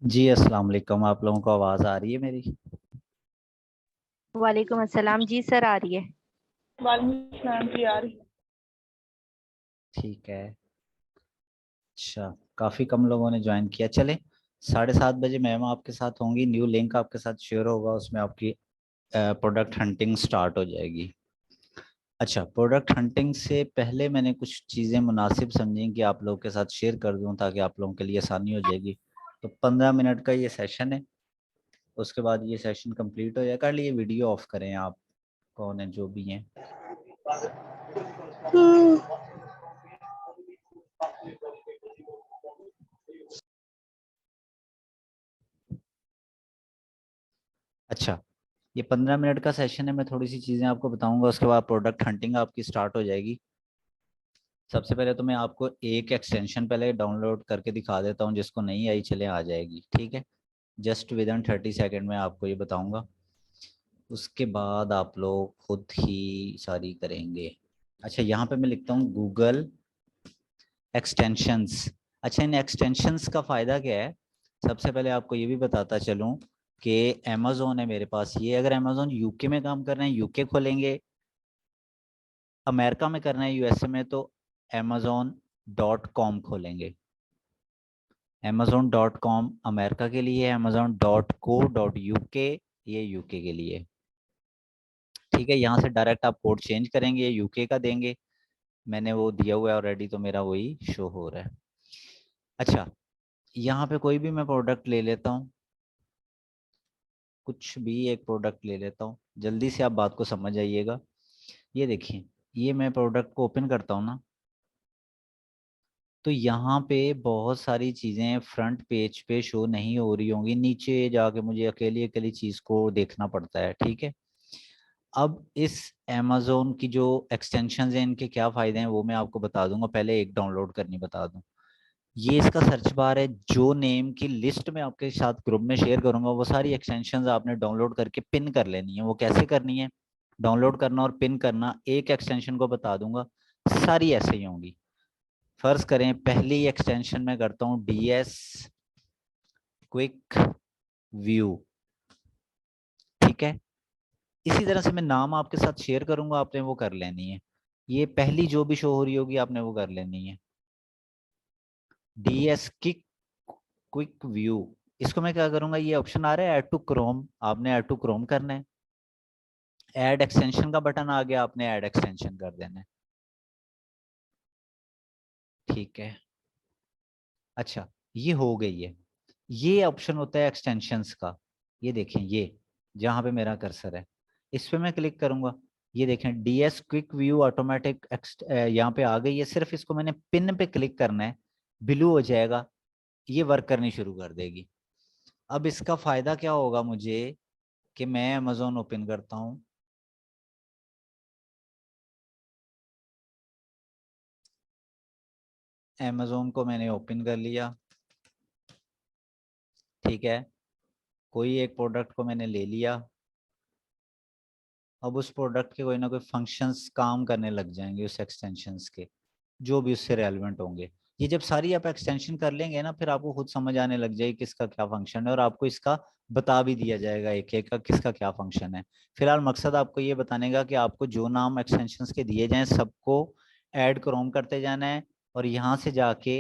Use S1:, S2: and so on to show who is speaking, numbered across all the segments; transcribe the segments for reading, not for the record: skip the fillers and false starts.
S1: जी अस्सलाम वालेकुम। आप लोगों को आवाज़ आ रही है मेरी?
S2: वालेकुम अस्सलाम जी सर, आ रही है।
S3: वालेकुम सलाम जी यार।
S1: ठीक है। अच्छा, काफ़ी कम लोगों ने ज्वाइन किया। चले, 7:30 बजे मैम आपके साथ होंगी, न्यू लिंक आपके साथ शेयर होगा, उसमें आपकी प्रोडक्ट हंटिंग स्टार्ट हो जाएगी। अच्छा, प्रोडक्ट हंटिंग से पहले मैंने कुछ चीज़ें मुनासिब समझी कि आप लोगों के साथ शेयर कर दूं ताकि आप लोगों के लिए आसानी हो जाएगी। तो 15 मिनट का ये सेशन है, उसके बाद ये सेशन कंप्लीट हो जाएगा। ये वीडियो ऑफ करें आप, कौन है जो भी हैं। अच्छा, ये 15 मिनट का सेशन है। मैं थोड़ी सी चीज़ें आपको बताऊंगा, उसके बाद प्रोडक्ट हंटिंग आपकी स्टार्ट हो जाएगी। सबसे पहले तो मैं आपको एक एक्सटेंशन पहले डाउनलोड करके दिखा देता हूँ, जिसको नहीं आई चले आ जाएगी, ठीक है। जस्ट विद इन 30 सेकेंड में आपको ये बताऊंगा, उसके बाद आप लोग खुद ही सारी करेंगे। अच्छा, यहाँ पे मैं लिखता हूँ गूगल एक्सटेंशंस। अच्छा, इन एक्सटेंशंस का फ़ायदा क्या है? सबसे पहले आपको ये भी बताता चलूँ कि अमेज़ोन है मेरे पास। ये अगर अमेज़ोन यूके में काम कर रहे हैं, यूके खोलेंगे। अमेरिका में करना है, यूएसए में, तो amazon.com खोलेंगे। amazon.com अमेरिका के लिए, amazon.co.uk ये यूके के लिए, ठीक है। यहाँ से डायरेक्ट आप कोड चेंज करेंगे, यूके का देंगे। मैंने वो दिया हुआ है ऑलरेडी, तो मेरा वही शो हो रहा है। अच्छा, यहाँ पे कोई भी मैं प्रोडक्ट ले लेता हूँ, कुछ भी एक प्रोडक्ट ले लेता हूँ, जल्दी से आप बात को समझ आइएगा। ये देखिए, ये मैं प्रोडक्ट को ओपन करता हूँ ना, तो यहाँ पे बहुत सारी चीज़ें फ्रंट पेज पे शो नहीं हो रही होंगी, नीचे जाके मुझे अकेली अकेली चीज़ को देखना पड़ता है, ठीक है। अब इस अमेज़ोन की जो एक्सटेंशन हैं, इनके क्या फ़ायदे हैं वो मैं आपको बता दूंगा। पहले एक डाउनलोड करनी बता दूं। ये इसका सर्च बार है, जो नेम की लिस्ट में आपके साथ ग्रुप में शेयर करूंगा, वो सारी एक्सटेंशंस आपने डाउनलोड करके पिन कर लेनी है। वो कैसे करनी है? डाउनलोड करना और पिन करना, एक एक्सटेंशन को बता दूंगा, सारी ऐसे ही होंगी। फर्ज करें पहली एक्सटेंशन में करता हूँ DS क्विक व्यू, ठीक है। इसी तरह से मैं नाम आपके साथ शेयर करूंगा, आपने वो कर लेनी है। ये पहली जो भी शो हो रही होगी आपने वो कर लेनी है, DS क्विक क्विक व्यू। इसको मैं क्या करूंगा, ये ऑप्शन आ रहा है ऐड टू क्रोम, आपने ऐड टू क्रोम करना है। ऐड एक्सटेंशन का बटन आ गया, आपने ऐड एक्सटेंशन कर देना है, ठीक है। अच्छा, ये हो गई है। ये ऑप्शन होता है एक्सटेंशंस का। ये देखें, ये जहाँ पे मेरा कर्सर है, इस पे मैं क्लिक करूंगा। ये देखें DS क्विक व्यू ऑटोमेटिक यहाँ पे आ गई है। सिर्फ इसको मैंने पिन पे क्लिक करना है, ब्लू हो जाएगा, ये वर्क करनी शुरू कर देगी। अब इसका फायदा क्या होगा मुझे, कि मैं अमेजोन ओपन करता हूँ। अमेजोन को मैंने ओपन कर लिया, ठीक है। कोई एक प्रोडक्ट को मैंने ले लिया। अब उस प्रोडक्ट के कोई ना कोई फंक्शंस काम करने लग जाएंगे उस एक्सटेंशंस के, जो भी उससे रेलेवेंट होंगे। ये जब सारी आप एक्सटेंशन कर लेंगे ना, फिर आपको खुद समझ आने लग जाएगी किसका क्या फंक्शन है, और आपको इसका बता भी दिया जाएगा एक एक का किसका क्या फंक्शन है। फिलहाल मकसद आपको ये बताने का कि आपको जो नाम एक्सटेंशंस के दिए जाएं सबको ऐड क्रोम करते जाना है, और यहाँ से जाके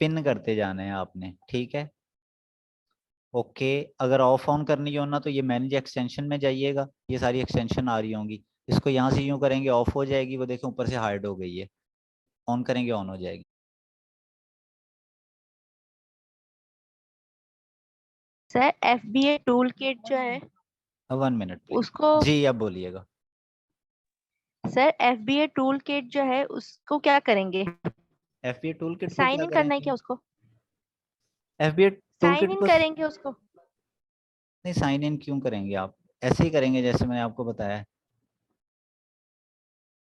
S1: पिन करते जाना है आपने, ठीक है। ओके, अगर ऑफ ऑन करनी हो ना, तो ये मैनेज एक्सटेंशन में जाइएगा, ये सारी एक्सटेंशन आ रही होंगी। इसको यहाँ से यूं करेंगे ऑफ हो जाएगी, वो देखें ऊपर से हाइड हो गई है। ऑन करेंगे ऑन हो जाएगी।
S2: सर FBA टूल किट जो है
S1: 1 मिनट प्लीज।
S2: उसको,
S1: जी अब बोलिएगा।
S2: सर FBA टूल किट जो है उसको क्या करेंगे?
S1: FBA टूल किट को
S2: साइन
S1: क्या
S2: इन करना है
S1: करेंगे?
S2: क्या उसको?
S1: FBA टूल
S2: साइन
S1: किट
S2: इन
S1: को
S2: करेंगे उसको?
S1: नहीं, साइन इन क्यों करेंगे आप? ऐसे ही करेंगे जैसे मैंने आपको बताया।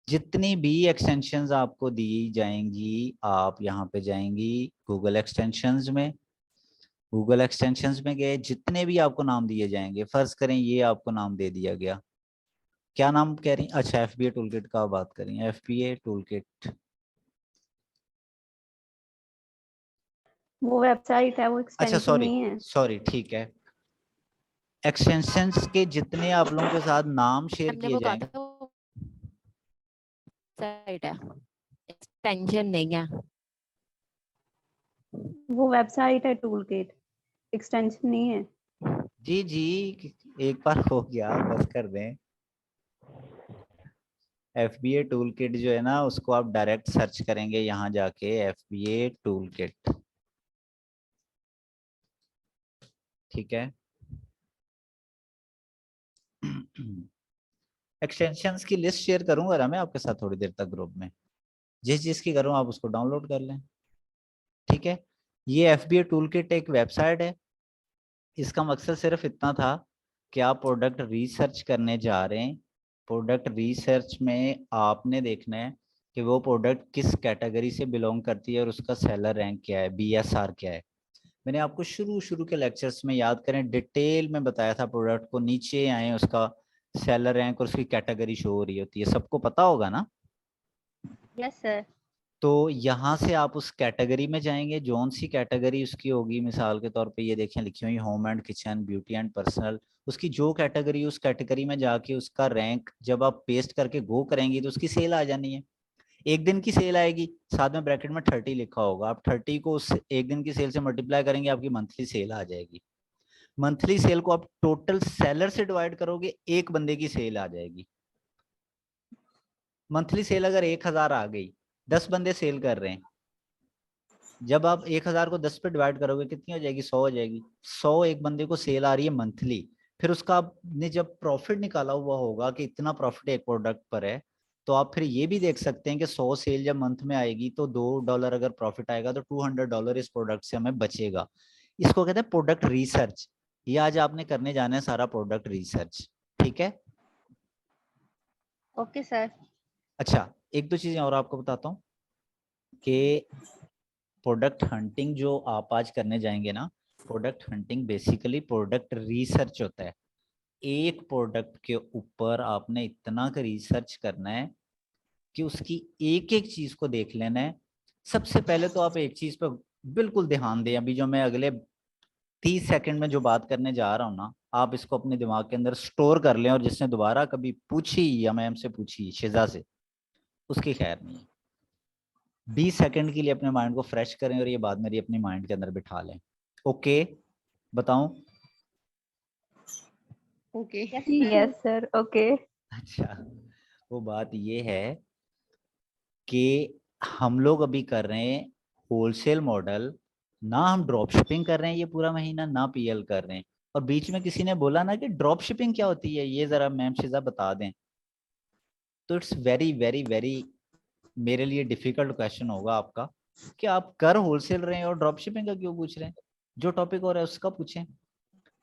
S1: जितनी भी एक्सटेंशंस आपको दी जाएंगी, आप यहाँ पे जाएंगी गूगल एक्सटेंशंस में। गूगल एक्सटेंशंस में गए, जितने भी आपको नाम दिए जाएंगे, फर्ज करें ये आपको नाम दे दिया गया, क्या नाम कह रही हैं? अच्छा, FBA टूल किट का बात करें, FBA टूल किट।
S4: वो वेबसाइट है, वो
S1: अच्छा
S4: एक्सटेंशन नहीं है।
S1: सॉरी ठीक है। एक्सटेंशंस के जितने आप लोगों के साथ नाम शेयर
S5: हमने
S1: किए
S5: वो कहा
S1: जाएं,
S5: था वो साइट है, एक्सटेंशन नहीं है।
S4: वो वेबसाइट है टूल किट, एक्सटेंशन नहीं है।
S1: जी जी एक बार हो गया, बस कर दें। FBA टूल किट जो है ना, उसको आप डायरेक्ट सर्च करेंगे यहाँ जाके, FBA टूल किट, ठीक है। एक्सटेंशंस की लिस्ट शेयर करूंगा ना मैं आपके साथ थोड़ी देर तक ग्रुप में, जिस चीज की करूँ आप उसको डाउनलोड कर लें, ठीक है। ये FBA टूल किट एक वेबसाइट है। इसका मकसद सिर्फ इतना था कि आप प्रोडक्ट रिसर्च करने जा रहे हैं। प्रोडक्ट रिसर्च में आपने देखना है कि वो प्रोडक्ट किस कैटेगरी से बिलोंग करती है और उसका सेलर रैंक क्या है, BSR क्या है। मैंने आपको शुरू शुरू के लेक्चर्स में याद करें डिटेल में बताया था, प्रोडक्ट को नीचे आए उसका सेलर रैंक और उसकी कैटेगरी शो हो रही होती है, सबको पता होगा ना।
S2: Yes sir.
S1: तो यहाँ से आप उस कैटेगरी में जाएंगे, जौन सी कैटेगरी उसकी होगी, मिसाल के तौर पे ये देखें लिखी हुई home and kitchen, beauty and personal, उसकी जो कैटेगरी, उस कैटेगरी में जाके उसका रैंक जब आप पेस्ट करके गो करेंगे तो उसकी सेल आ जानी है। एक दिन की सेल आएगी, साथ में ब्रैकेट में 30 लिखा होगा, आप 30 को उस एक दिन की सेल से मल्टीप्लाई करेंगे, आपकी मंथली सेल आ जाएगी। मंथली सेल को आप टोटल सेलर से डिवाइड करोगे, एक बंदे की सेल आ जाएगी। मंथली सेल अगर 1000 आ गई, 10 बंदे सेल कर रहे हैं, जब आप 1000 को 10 पे डिवाइड करोगे कितनी हो जाएगी, 100 हो जाएगी। 100 एक बंदे को सेल आ रही है मंथली। फिर उसका आपने जब प्रॉफिट निकाला हुआ होगा कि इतना प्रॉफिट एक प्रोडक्ट पर है, तो आप फिर ये भी देख सकते हैं कि 100 सेल जब मंथ में आएगी तो $2 अगर प्रॉफिट आएगा तो $200 इस प्रोडक्ट से हमें बचेगा। इसको कहते हैं प्रोडक्ट रिसर्च। ये आज आपने करने जाना है सारा प्रोडक्ट रिसर्च, ठीक है।
S2: Okay sir.
S1: अच्छा, एक दो चीजें और आपको बताता हूँ कि प्रोडक्ट हंटिंग जो आप आज करने जाएंगे ना, product hunting basically product research होता है। एक प्रोडक्ट के ऊपर आपने इतना का रिसर्च करना है कि उसकी एक एक चीज को देख लेना है। सबसे पहले तो आप एक चीज पर बिल्कुल ध्यान दें, अभी जो मैं अगले 30 सेकंड में जो बात करने जा रहा हूँ ना, आप इसको अपने दिमाग के अंदर स्टोर कर लें, और जिसने दोबारा कभी पूछी या मैम से पूछी, शिजा से, उसकी खैर नहीं है। 20 सेकंड के लिए अपने माइंड को फ्रेश करें और ये बात मेरी अपनी माइंड के अंदर बिठा लें। ओके, बताऊं?
S4: Okay,
S2: Yes,
S4: yes sir, okay.
S1: अच्छा, वो बात ये है कि हम लोग अभी कर रहे हैं होलसेल मॉडल, ना हम ड्रॉप शिपिंग कर रहे हैं ये पूरा महीना, ना PL कर रहे हैं। और बीच में किसी ने बोला ना कि ड्रॉप शिपिंग क्या होती है, ये जरा मैम शिजा बता दें। तो इट्स वेरी वेरी वेरी, मेरे लिए डिफिकल्ट क्वेश्चन होगा आपका कि आप कर होलसेल रहे हैं और ड्रॉप शिपिंग का क्यों पूछ रहे हैं। जो टॉपिक हो रहा है उसका पूछें,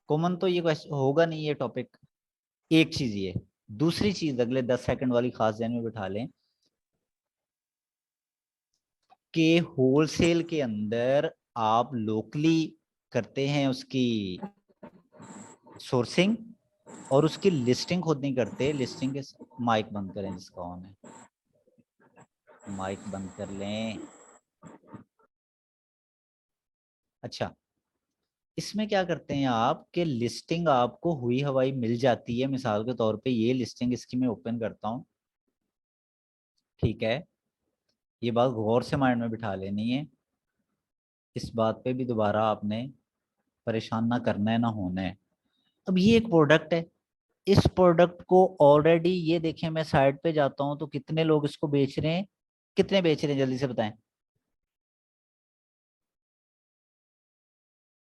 S1: कॉमन तो ये क्वेश्चन होगा नहीं ये टॉपिक। एक चीज ये, दूसरी चीज अगले 10 सेकंड वाली खास ध्यान में बिठा लें कि होलसेल के अंदर आप लोकली करते हैं उसकी सोर्सिंग, और उसकी लिस्टिंग खुद नहीं करते। लिस्टिंग के माइक बंद करें जिसका ऑन है, माइक बंद कर लें। अच्छा, इसमें क्या करते हैं आप कि लिस्टिंग आपको हुई हवाई मिल जाती है। मिसाल के तौर पे ये लिस्टिंग इसकी मैं ओपन करता हूँ, ठीक है। ये बात गौर से माइंड में बिठा लेनी है, इस बात पे भी दोबारा आपने परेशान ना करना है ना होना है। अब ये एक प्रोडक्ट है, इस प्रोडक्ट को ऑलरेडी ये देखें, मैं साइट पे जाता हूँ तो कितने लोग इसको बेच रहे हैं, कितने बेच रहे हैं जल्दी से बताएं।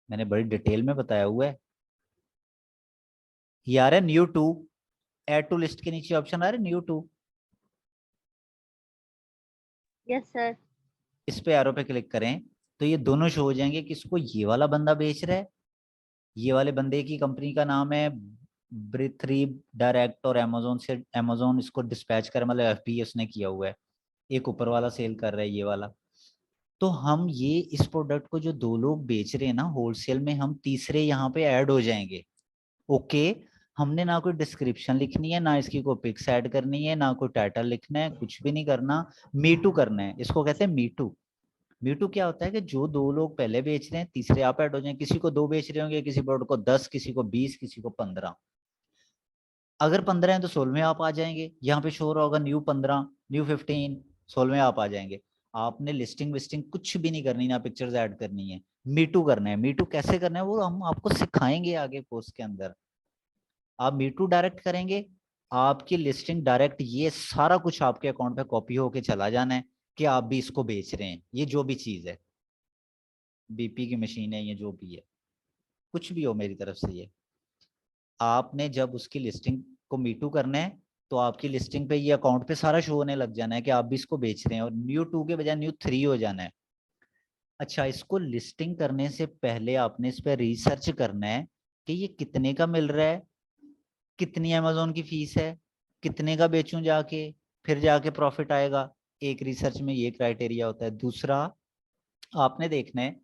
S1: मैंने बड़ी डिटेल में बताया हुआ है। ये आ रहा है new to, add to list के नीचे ऑप्शन आ रहा है न्यू टू,
S2: यस सर।
S1: इस पे एरो पे क्लिक करें तो ये दोनों शो हो जाएंगे कि इसको ये वाला बंदा बेच रहा है। ये वाले बंदे की कंपनी का नाम है ब्रिथ्री डायरेक्ट, और अमेजोन से अमेजोन इसको डिस्पैच कर, मतलब FBA उसने किया हुआ है। एक ऊपर वाला सेल कर रहा है ये वाला। तो हम ये इस प्रोडक्ट को जो दो लोग बेच रहे हैं ना होलसेल में, हम तीसरे यहाँ पे ऐड हो जाएंगे। ओके, हमने ना कोई डिस्क्रिप्शन लिखनी है, ना इसकी कोई पिक्स ऐड करनी है, ना कोई टाइटल लिखना है, कुछ भी नहीं करना। मीटू करना है, इसको कहते हैं मीटू। मीटू क्या होता है कि जो दो लोग पहले बेच रहे हैं तीसरे आप ऐड हो जाए, किसी को 2 बेच रहे होंगे, किसी प्रोडक्ट को 10, किसी को 20, किसी को 15। अगर 15 है तो 16वें आप आ जाएंगे, यहाँ पे शो हो रहा होगा न्यू 15, न्यू 15, 16वें आप आ जाएंगे। आपने लिस्टिंग विस्टिंग कुछ भी नहीं करनी, ना पिक्चर्स ऐड करनी है, मीटू करना है। मीटू कैसे करना है वो हम आपको सिखाएंगे आगे कोर्स के अंदर। आप मीटू डायरेक्ट करेंगे, आपकी लिस्टिंग डायरेक्ट ये सारा कुछ आपके अकाउंट पे कॉपी होके चला जाना है कि आप भी इसको बेच रहे हैं। ये जो भी चीज है, बीपी की मशीन है, ये जो भी है, कुछ भी हो मेरी तरफ से, ये आपने जब उसकी लिस्टिंग को मीटू करना है तो आपकी लिस्टिंग पे ये अकाउंट पे सारा शो होने लग जाना है कि आप भी इसको बेच रहे हैं, और न्यू 2 के बजाय न्यू 3 हो जाना है। अच्छा, इसको लिस्टिंग करने से पहले आपने इस पर रिसर्च करना है कि ये कितने का मिल रहा है, कितनी अमेजोन की फीस है, कितने का बेचूं जाके, फिर जाके प्रॉफिट आएगा। एक रिसर्च में ये क्राइटेरिया होता है। दूसरा, आपने देखना है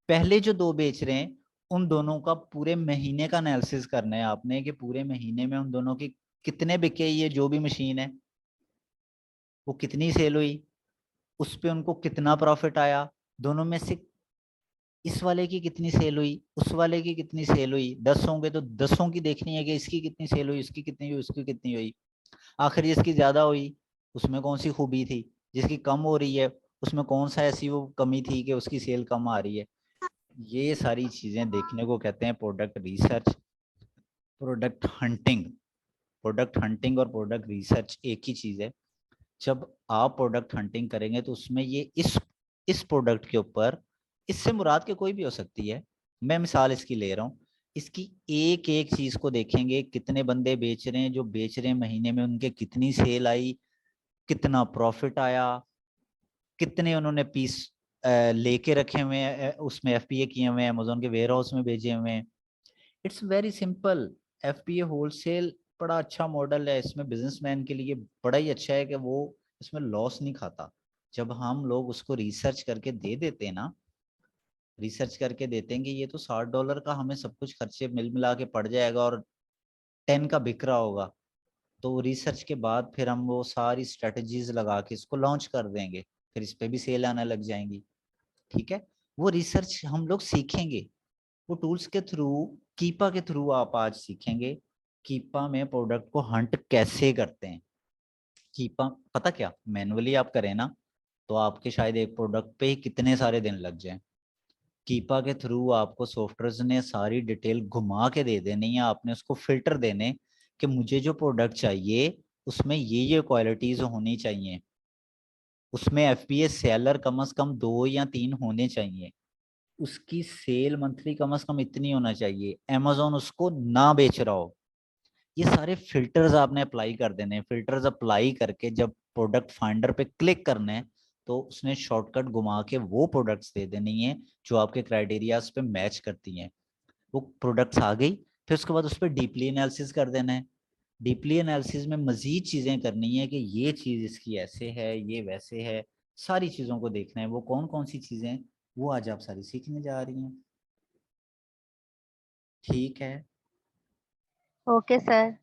S1: पहले जो दो बेच रहे हैं उन दोनों का पूरे महीने का एनालिसिस करना है आपने कि पूरे महीने में उन दोनों की कितने बिके, ये जो भी मशीन है वो कितनी सेल हुई, उस पे उनको कितना प्रॉफिट आया, दोनों में से इस वाले की कितनी सेल हुई, उस वाले की कितनी सेल हुई। 10 होंगे तो 10 की देखनी है कि इसकी कितनी सेल हुई, इसकी कितनी हुई, उसकी कितनी हुई। आखिर जिसकी ज्यादा हुई उसमें कौन सी खूबी थी, जिसकी कम हो रही है उसमें कौन सा ऐसी वो कमी थी कि उसकी सेल कम आ रही है। ये सारी चीजें देखने को कहते हैं product research, product hunting. Product hunting और प्रोडक्ट रिसर्च एक ही चीज है। जब आप प्रोडक्ट हंटिंग करेंगे तो उसमें ये इस प्रोडक्ट के ऊपर, इससे मुराद के कोई भी हो सकती है, मैं मिसाल इसकी ले रहा हूँ, इसकी एक एक चीज को देखेंगे, कितने बंदे बेच रहे हैं, जो बेच रहे हैं महीने में उनके कितनी सेल आई, कितना प्रॉफिट आया, कितने उन्होंने पीस लेके रखे हुए हैं, उसमें एफपीए किए हुए हैं, अमेजोन के वेयर हाउस में भेजे हुए हैं। It's very simple. FPA wholesale बड़ा अच्छा मॉडल है, इसमें बिजनेसमैन के लिए बड़ा ही अच्छा है कि वो इसमें लॉस नहीं खाता। जब हम लोग उसको रिसर्च करके दे देते हैं ना, रिसर्च करके देते हैं कि ये तो $60 का हमें सब कुछ खर्चे मिल मिला के पड़ जाएगा और 10 का बिक रहा होगा, तो रिसर्च के बाद फिर हम वो सारी स्ट्रेटजीज लगा के इसको लॉन्च कर देंगे, फिर इस पे भी सेल आने लग जाएंगी। ठीक है, वो रिसर्च हम लोग सीखेंगे, वो टूल्स के थ्रू, कीपा के थ्रू आप आज सीखेंगे कीपा में प्रोडक्ट को हंट कैसे करते हैं। कीपा पता क्या, मैनुअली आप करें ना तो आपके शायद एक प्रोडक्ट पे ही कितने सारे दिन लग जाएं। कीपा के थ्रू आपको सॉफ्टवेयर ने सारी डिटेल घुमा के दे देनी है, आपने उसको फिल्टर देने कि मुझे जो प्रोडक्ट चाहिए उसमें ये क्वालिटीज होनी चाहिए, उसमें एफपीएस सेलर कम से कम 2 या 3 होने चाहिए, उसकी सेल मंथली कम से कम इतनी होना चाहिए, अमेजोन उसको ना बेच रहा हो। ये सारे फिल्टर्स आपने अप्लाई कर देने। फिल्टर्स अप्लाई करके जब प्रोडक्ट फाइंडर पे क्लिक करना है तो उसने शॉर्टकट घुमा के वो प्रोडक्ट्स दे देनी है जो आपके क्राइटेरियाज पे मैच करती हैं। वो प्रोडक्ट्स आ गई, फिर उसके बाद उस पर डीपली एनालिसिस कर देना है। डीपली एनालिसिस में मजीद चीजें करनी है कि ये चीज इसकी ऐसे है, ये वैसे है, सारी चीजों को देखना है। वो कौन कौन सी चीजें हैं वो आज आप सारी सीखने जा रही हैं। ठीक है,
S2: ओके सर।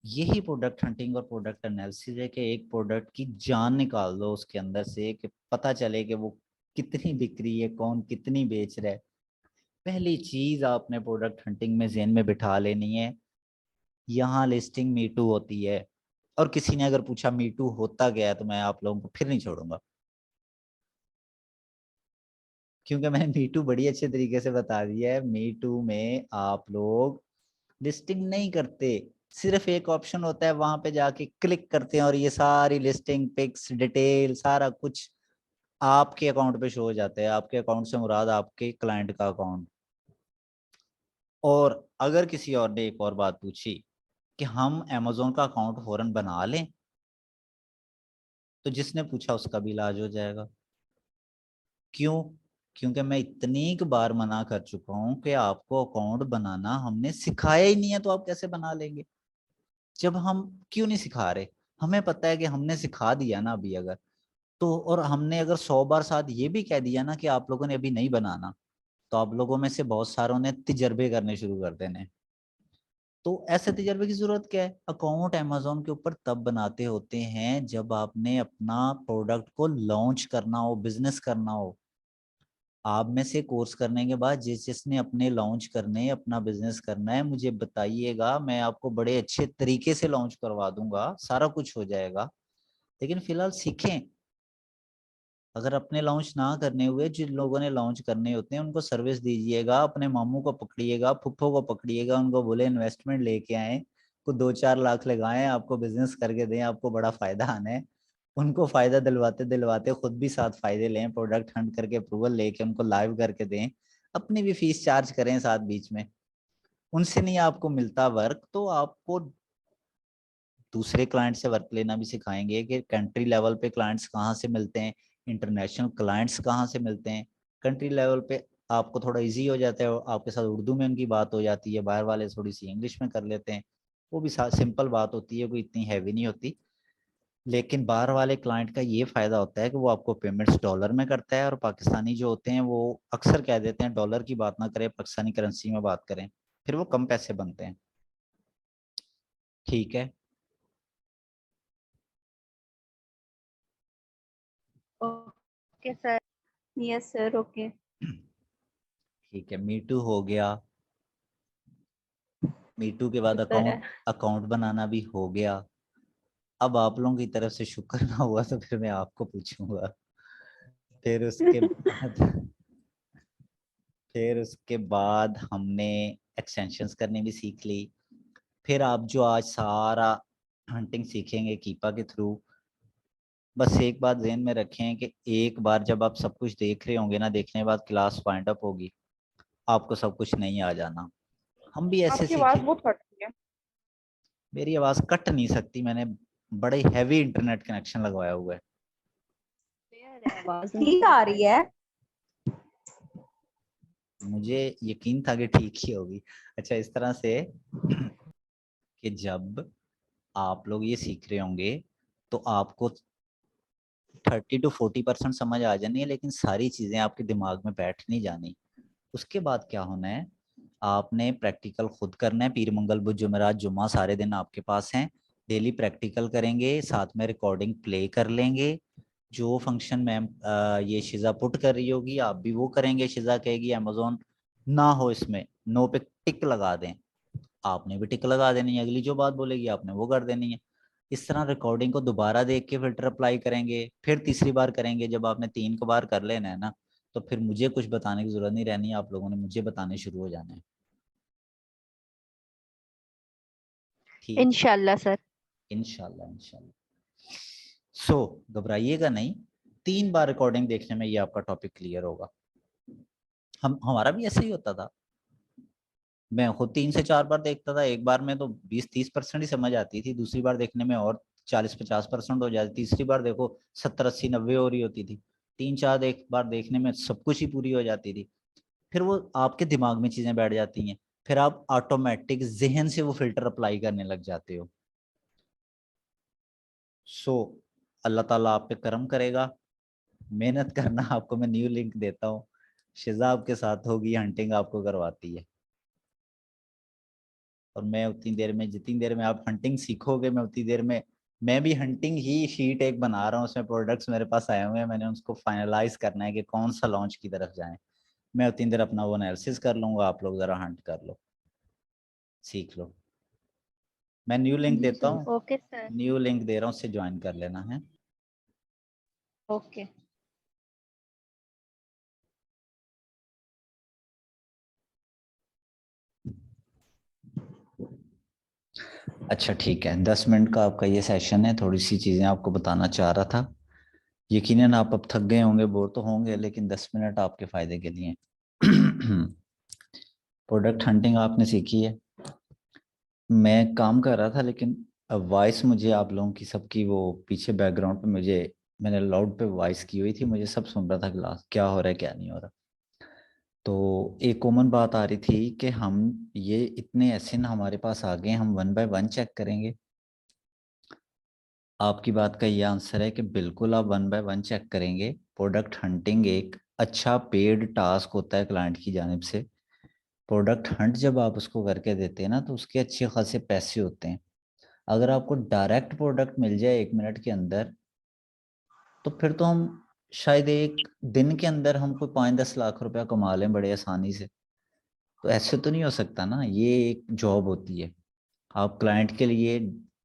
S1: यही प्रोडक्ट हंटिंग और प्रोडक्ट एनालिसिस है कि एक प्रोडक्ट की जान निकाल दो उसके अंदर से, कि पता चले कि वो कितनी बिक रही है, कौन कितनी बेच रहा है। पहली चीज आपने प्रोडक्ट हंटिंग में ज़हन में बिठा लेनी है, यहाँ लिस्टिंग मीटू होती है। और किसी ने अगर पूछा मीटू होता क्या है तो मैं आप लोगों को फिर नहीं छोड़ूंगा, क्योंकि मैंने मीटू बड़ी अच्छे तरीके से बता दिया है। मीटू में आप लोग लिस्टिंग नहीं करते, सिर्फ एक ऑप्शन होता है, वहां पे जाके क्लिक करते हैं और ये सारी लिस्टिंग पिक्स डिटेल सारा कुछ आपके अकाउंट पे शो हो जाता है। आपके अकाउंट से मुराद आपके क्लाइंट का अकाउंट। और अगर किसी और ने एक और बात पूछी कि हम अमेजोन का अकाउंट फौरन बना लें, तो जिसने पूछा उसका भी इलाज हो जाएगा। क्यों? क्योंकि मैं इतनी बार मना कर चुका हूं कि आपको अकाउंट बनाना हमने सिखाया ही नहीं है, तो आप कैसे बना लेंगे? जब हम क्यों नहीं सिखा रहे? हमें पता है कि हमने सिखा दिया ना अभी अगर, तो और हमने अगर 100 बार साथ ये भी कह दिया ना कि आप लोगों ने अभी नहीं बनाना, तो आप लोगों में से बहुत सारों ने तजर्बे करने शुरू कर देने। तो ऐसे तजर्बे की जरूरत क्या है? अकाउंट अमेजोन के ऊपर तब बनाते होते हैं जब आपने अपना प्रोडक्ट को लॉन्च करना हो, बिजनेस करना हो। आप में से कोर्स करने के बाद जिसने अपने लॉन्च करने, अपना बिजनेस करना है, मुझे बताइएगा, मैं आपको बड़े अच्छे तरीके से लॉन्च करवा दूंगा, सारा कुछ हो जाएगा। लेकिन फिलहाल सीखें। अगर अपने लॉन्च ना करने हुए, जिन लोगों ने लॉन्च करने होते हैं उनको सर्विस दीजिएगा, अपने मामू को पकड़िएगा, फुफ्फो को पकड़िएगा, उनको बोले इन्वेस्टमेंट लेके आए, को 2-4 लाख लगाएं, आपको बिजनेस करके दें, आपको बड़ा फायदा आना है। उनको फायदा दिलवाते दिलवाते खुद भी साथ फायदे लें, प्रोडक्ट हंट करके अप्रूवल लेके उनको लाइव करके दें, अपनी भी फीस चार्ज करें साथ बीच में। उनसे नहीं आपको मिलता वर्क, तो आपको दूसरे क्लाइंट से वर्क लेना भी सिखाएंगे कि कंट्री लेवल पे क्लाइंट्स कहाँ से मिलते हैं, इंटरनेशनल क्लाइंट्स कहाँ से मिलते हैं। कंट्री लेवल पे आपको थोड़ा इजी हो जाता है, आपके साथ उर्दू में उनकी बात हो जाती है, बाहर वाले थोड़ी सी इंग्लिश में कर लेते हैं, वो भी सिंपल बात होती है, कोई इतनी हैवी नहीं होती। लेकिन बाहर वाले क्लाइंट का ये फायदा होता है कि वो आपको पेमेंट्स डॉलर में करता है, और पाकिस्तानी जो होते हैं वो अक्सर कह देते हैं डॉलर की बात ना करें, पाकिस्तानी करेंसी में बात करें, फिर वो कम पैसे बनते हैं। ठीक है,
S2: okay sir.
S4: Yes sir, okay.
S1: ठीक है, मीटू हो गया। मीटू के बाद
S4: शुक्र है।
S1: अकाउंट बनाना भी हो गया। अब आप लोगों की तरफ से शुक्र ना हुआ तो फिर मैं आपको पूछूंगा। फिर उसके बाद फिर उसके बाद हमने एक्सटेंशंस करनी भी सीख ली। फिर आप जो आज सारा हंटिंग सीखेंगे कीपा के थ्रू, बस एक बात ध्यान में रखें कि एक बार जब आप सब कुछ देख रहे होंगे ना, देखने के बाद क्लास वाइंड अप होगी, आपको सब कुछ नहीं आ जाना। हम भी ऐसे
S3: आपकी आवाज
S1: सीखे।
S3: बहुत कट रही है।
S1: मेरी आवाज कट नहीं सकती, मैंने बड़े हैवी इंटरनेट कनेक्शन लगवाया हुआ है।
S4: क्लियर है, आवाज ठीक आ रही है।
S1: मुझे यकीन था कि ठीक ही होगी। अच्छा, इस तरह से कि जब आप लोग ये सीख रहे होंगे तो आपको 30 to 40% समझ आ जानी है, लेकिन सारी चीजें आपके दिमाग में बैठ नहीं जानी। उसके बाद क्या होना है, आपने प्रैक्टिकल खुद करना है। पीर मंगल बुध जुमेरात जुम्मा सारे दिन आपके पास हैं। डेली प्रैक्टिकल करेंगे, साथ में रिकॉर्डिंग प्ले कर लेंगे। जो फंक्शन मैम ये शिजा पुट कर रही होगी आप भी वो करेंगे। शिजा कहेगी अमेजोन ना हो इसमें, नो पे टिक लगा दें, आपने भी टिक लगा देनी है। अगली जो बात बोलेगी आपने वो कर देनी है। इस तरह रिकॉर्डिंग को दोबारा देख के फिल्टर अप्लाई करेंगे, फिर तीसरी बार करेंगे। जब आपने 3 बार कर लेना है ना, तो फिर मुझे कुछ बताने की जरूरत नहीं रहनी है, आप लोगों ने मुझे बताने शुरू हो जाना है। ठीक है,
S2: इंशाल्लाह सर।
S1: इंशाल्लाह इंशाल्लाह। सो घबराइएगा नहीं, 3 बार रिकॉर्डिंग देखने में ये आपका टॉपिक क्लियर होगा। हमारा भी ऐसा ही होता था। मैं खुद 3 से 4 बार देखता था, एक बार में तो 20-30% ही समझ आती थी, दूसरी बार देखने में और 40-50% हो जाती, तीसरी बार देखो 70-80-90 हो रही होती थी, 3-4 बार देखने में सब कुछ ही पूरी हो जाती थी। फिर वो आपके दिमाग में चीजें बैठ जाती हैं, फिर आप ऑटोमेटिक जहन से वो फिल्टर अप्लाई करने लग जाते हो। सो अल्लाह ताला आप पे करम करेगा। मेहनत करना, आपको मैं न्यू लिंक देता हूँ, शिजा आपके साथ होगी, हंटिंग आपको करवाती है। और मैं उतनी देर में, जितनी देर में आप हंटिंग सीखोगे, मैं उतनी देर में मैं भी हंटिंग ही शीट एक बना रहा हूँ, उसमें प्रोडक्ट्स मेरे पास आए हुए हैं, मैंने उसको फाइनलाइज करना है कि कौन सा लॉन्च की तरफ जाएं। मैं उतनी देर अपना वो एनालिसिस कर लूंगा, आप लोग जरा हंट कर लो, सीख लो। मैं न्यू लिंक
S4: जी
S1: देता
S4: सर।
S1: हूँ,
S2: ओके सर।
S1: न्यू लिंक दे रहा हूँ, उससे ज्वाइन कर लेना है।
S2: ओके।
S1: अच्छा ठीक है, 10 मिनट का आपका ये सेशन है, थोड़ी सी चीज़ें आपको बताना चाह रहा था। यकीनन आप अब थक गए होंगे, बोर तो होंगे, लेकिन 10 मिनट आपके फायदे के लिए। प्रोडक्ट हंटिंग आपने सीखी है, मैं काम कर रहा था, लेकिन वॉइस मुझे आप लोगों की सबकी वो पीछे बैकग्राउंड पे मुझे, मैंने लाउड पे वॉइस की हुई थी, मुझे सब सुन रहा था क्लास, क्या हो रहा है क्या नहीं हो रहा। तो एक कॉमन बात आ रही थी कि हम ये इतने एसिन हमारे पास आ गए, हम 1 बाय 1 चेक करेंगे। आपकी बात का ये आंसर है कि बिल्कुल आप 1 बाय 1 चेक करेंगे। प्रोडक्ट हंटिंग एक अच्छा पेड टास्क होता है क्लाइंट की जानिब से, प्रोडक्ट हंट जब आप उसको करके देते हैं ना तो उसके अच्छे खासे पैसे होते हैं। अगर आपको डायरेक्ट प्रोडक्ट मिल जाए 1 मिनट के अंदर, तो फिर तो हम शायद एक दिन के अंदर हम कोई 5-10 लाख रुपया कमा लें बड़े आसानी से। तो ऐसे तो नहीं हो सकता ना, ये एक जॉब होती है। आप क्लाइंट के लिए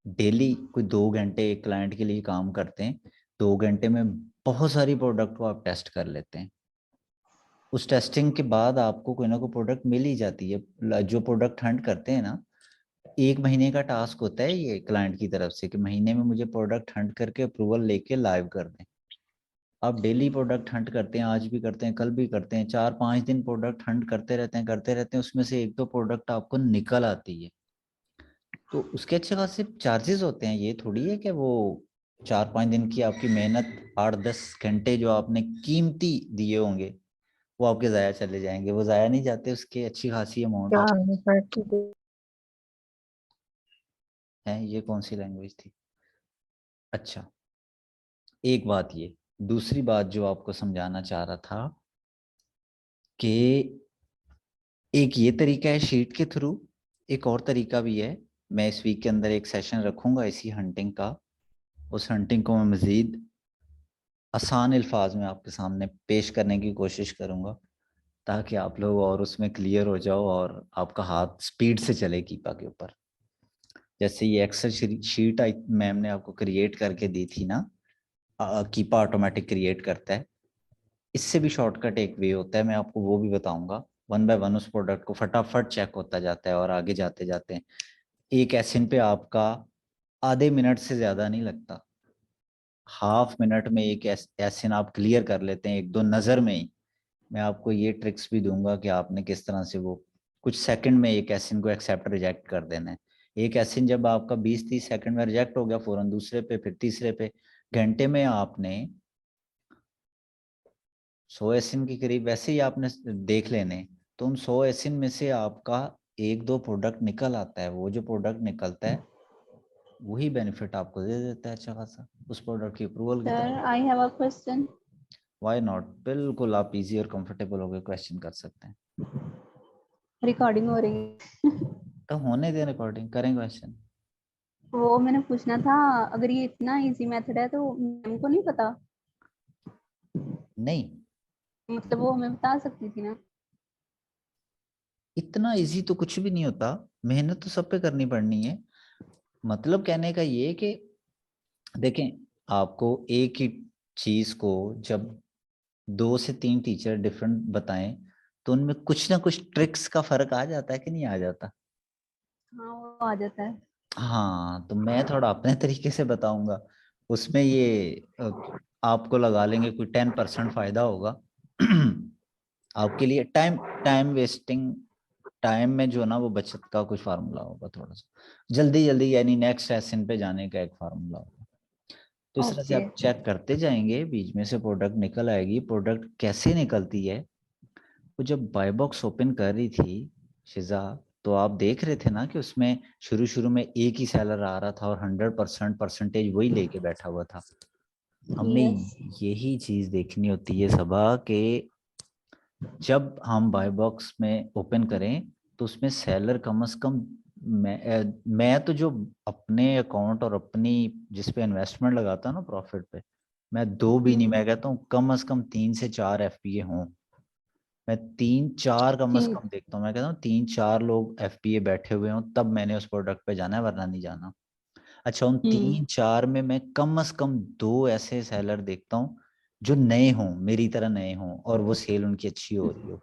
S1: डेली कोई 2 घंटे एक क्लाइंट के लिए काम करते हैं, 2 घंटे में बहुत सारी प्रोडक्ट को आप टेस्ट कर लेते हैं। उस टेस्टिंग के बाद आपको कोई ना कोई प्रोडक्ट मिल ही जाती है। जो प्रोडक्ट हंट करते हैं ना, 1 महीने का टास्क होता है ये क्लाइंट की तरफ से कि महीने में मुझे प्रोडक्ट हंट करके अप्रूवल लेके लाइव कर दें। आप डेली प्रोडक्ट हंट करते हैं, आज भी करते हैं, कल भी करते हैं, 4-5 दिन प्रोडक्ट हंट करते रहते हैं, उसमें से 1-2 प्रोडक्ट आपको निकल आती है, तो उसके अच्छे खासे चार्जेस होते हैं। ये थोड़ी है कि वो 4-5 दिन की आपकी मेहनत, 8-10 घंटे जो आपने कीमती दिए होंगे वो आपके ज़ाया चले जाएंगे। वो ज़ाया नहीं जाते, उसके अच्छी खासी अमाउंट है। ये कौन सी लैंग्वेज थी? अच्छा, एक बात ये, दूसरी बात जो आपको समझाना चाह रहा था कि एक ये तरीका है शीट के थ्रू, एक और तरीका भी है। मैं इस वीक के अंदर एक सेशन रखूंगा इसी हंटिंग का। उस हंटिंग को मैं मज़ीद आसान अल्फाज में आपके सामने पेश करने की कोशिश करूंगा, ताकि आप लोग और उसमें क्लियर हो जाओ और आपका हाथ स्पीड से चले कीपा के ऊपर। जैसे ये एक्सेल शीट मैम ने आपको क्रिएट करके दी थी ना, कीपा ऑटोमेटिक क्रिएट करता है। इससे भी शॉर्टकट एक वे होता है, मैं आपको वो भी बताऊंगा। 1 बाय 1 उस प्रोडक्ट को फटाफट चेक होता जाता है और आगे जाते जाते एक एसिन पे आपका आधे मिनट से ज्यादा नहीं लगता। हाफ मिनट में एक एसिन आप क्लियर कर लेते हैं 1-2 नजर में ही। मैं आपको ये ट्रिक्स भी दूंगा कि आपने किस तरह से वो कुछ सेकंड में एक एसिन को एक्सेप्ट रिजेक्ट कर देना है। एक एसिन जब आपका 20-30 सेकंड में रिजेक्ट हो गया, फौरन दूसरे पे, फिर तीसरे पे, घंटे में आपने 100 एसिन के करीब वैसे ही आपने देख लेने। तो उन 100 एसिन में से आपका 1-2 प्रोडक्ट निकल आता है। वो जो प्रोडक्ट निकलता है वही बेनिफिट आपको दे देता है अच्छा खासा उस प्रोडक्ट की अप्रूवल की
S4: Sir,
S1: तरफ।
S4: I have a question.
S1: Why not, बिल्कुल आप इजी और कंफर्टेबल होकर क्वेश्चन कर सकते हैं।
S4: Recording हो रही है।
S1: तो होने दें, रिकॉर्डिंग करें क्वेश्चन।
S4: वो मैंने पूछना था, अगर ये इतना इजी मेथड है तो मैम को नहीं पता?
S1: नहीं,
S4: मतलब वो हमें बता सकती थी ना।
S1: इतना इजी तो कुछ भी नहीं होता, मेहनत तो सब पे करनी पड़नी है। मतलब कहने का ये कि देखें, आपको एक ही चीज को जब 2 से 3 टीचर डिफरेंट बताएं तो उनमें कुछ ना कुछ ट्रिक्स का फर्क आ जाता है कि नहीं आ जाता?
S4: हाँ, वो आ जाता है।
S1: हाँ, तो मैं थोड़ा अपने तरीके से बताऊंगा। उसमें ये आपको लगा लेंगे कोई 10% फायदा होगा आपके लिए। टाइम टाइम वेस्टिंग, टाइम में जो ना वो बचत का कुछ फार्मूला होगा थोड़ा सा, जल्दी जल्दी यानी नेक्स्ट सेशन पे जाने का एक फार्मूला होगा। तो इस तरह से
S4: ओके।
S1: आप चेक करते जाएंगे, बीच में से प्रोडक्ट निकल आएगी। प्रोडक्ट कैसे निकलती है, वो जब बाय बॉक्स ओपन कर रही थी शिजा, तो आप देख रहे थे ना कि उसमें शुरू शुरू में एक ही सेलर आ रहा था और 100% परसेंटेज वही लेके बैठा हुआ था। हमने
S4: यस।
S1: यही चीज देखनी होती है सबा कि जब हम बाय बॉक्स में ओपन करें तो उसमें सेलर कम से कम, मैं तो जो अपने अकाउंट और अपनी जिस पे इन्वेस्टमेंट लगाता हूं ना प्रॉफिट पे, मैं 2 भी नहीं, मैं कहता हूँ कम से कम 3 से 4 एफपीए हों। मैं 3-4 कम से
S4: ठीक।
S1: कम देखता हूँ, मैं कहता हूँ 3-4 लोग एफपीए बैठे हुए हों तब मैंने उस प्रोडक्ट पे जाना है, वरना नहीं जाना। अच्छा, उन 3-4 में मैं कम से कम 2 ऐसे सेलर देखता हूँ जो नए हों, मेरी तरह नए हों, और वो सेल उनकी अच्छी हो रही हो।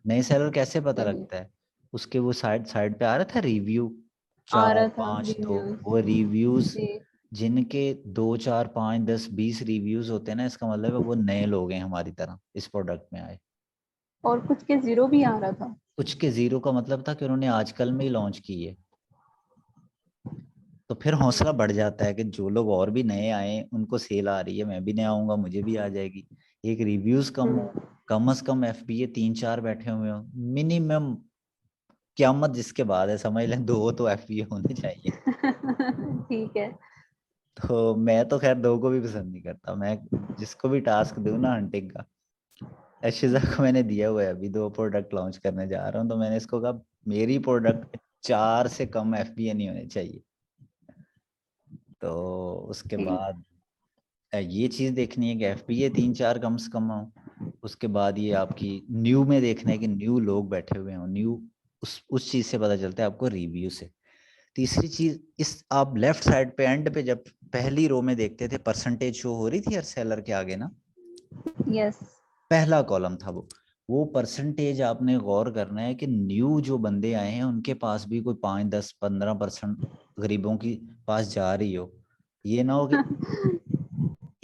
S1: नए सेलर कैसे पता
S4: सही।
S1: लगता है? उसके वो साइड साइड पे आ रहा था रिव्यू,
S4: आ
S1: चार
S4: रहा था
S1: पांच दो
S4: रिव्यूज।
S1: वो रिव्यूज,
S4: जी।
S1: जिनके 2-4-5-10-20 रिव्यूज होते हैं ना, इसका मतलब है वो नए लोग हैं हमारी तरह इस प्रोडक्ट में आए।
S4: और कुछ के जीरो भी आ रहा था।
S1: कुछ के जीरो का मतलब था कि उन्होंने आजकल में ही लॉन्च की है। तो फिर हौसला बढ़ जाता है कि जो लोग और भी नए आए उनको सेल आ रही है, मैं भी नया आऊंगा, मुझे भी आ जाएगी। एक रिव्यूज कम हो, कम से कम एफबीए 3-4 बैठे हुए हो मिनिमम। क्यामत जिसके बाद है, समझ लें 2 तो एफबीए होने चाहिए।
S4: ठीक है।
S1: तो मैं तो खैर 2 को भी पसंद नहीं करता। मैं जिसको भी टास्क दूं ना हंटिंग का, अशिजा को मैंने दिया हुआ है, अभी 2 प्रोडक्ट लॉन्च करने जा रहा हूँ, तो मैंने इसको कहा मेरी प्रोडक्ट 4 से कम FBA नहीं होने चाहिए। तो उसके बाद ये चीज देखनी है कि FBA 3-4 कम से कम हो। उसके बाद ये आपकी न्यू में देखना है कि न्यू लोग बैठे हुए हों, न्यू उस चीज से पता चलता है आपको रिव्यू से। तीसरी चीज, इस आप लेफ्ट साइड पे एंड पे जब पहली रो में देखते थे परसेंटेज शो हो रही थी हर सेलर के आगे ना,
S4: यस।
S1: पहला कॉलम था वो परसेंटेज आपने गौर करना है कि न्यू जो बंदे आए हैं उनके पास भी कोई 5-10-15% गरीबों की पास जा रही हो। ये ना हो कि